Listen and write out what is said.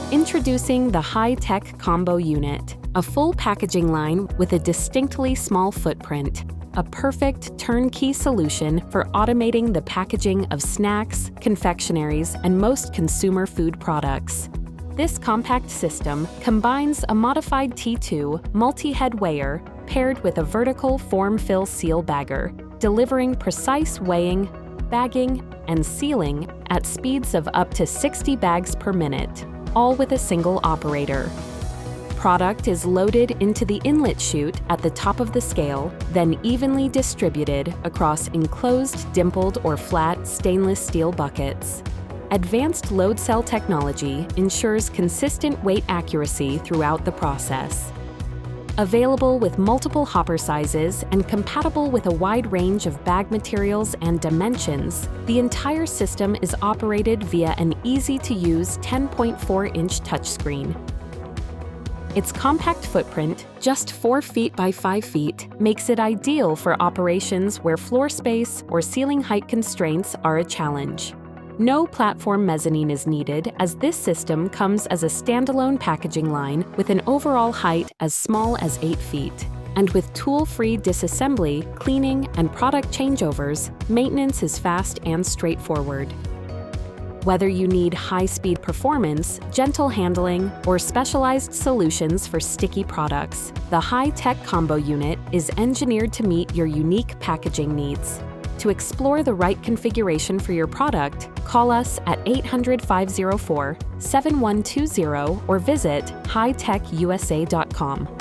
Introducing the high-tech combo unit, a full packaging line with a distinctly small footprint. A perfect turnkey solution for automating the packaging of snacks, confectionaries, and most consumer food products. This compact system combines a modified T2 multi-head weigher paired with a vertical form-fill seal bagger, delivering precise weighing, bagging, and sealing at speeds of up to 60 bags per minute, all with a single operator. Product is loaded into the inlet chute at the top of the scale, then evenly distributed across enclosed dimpled or flat stainless steel buckets. Advanced load cell technology ensures consistent weight accuracy throughout the process. Available with multiple hopper sizes and compatible with a wide range of bag materials and dimensions, the entire system is operated via an easy-to-use 10.4-inch touchscreen. Its compact footprint, just 4 feet by 5 feet, makes it ideal for operations where floor space or ceiling height constraints are a challenge. No platform mezzanine is needed, as this system comes as a standalone packaging line with an overall height as small as 8 feet. And with tool-free disassembly, cleaning, and product changeovers, maintenance is fast and straightforward. Whether you need high-speed performance, gentle handling, or specialized solutions for sticky products, the high-tech combo unit is engineered to meet your unique packaging needs. To explore the right configuration for your product, call us at 800-504-7120 or visit hightechusa.com.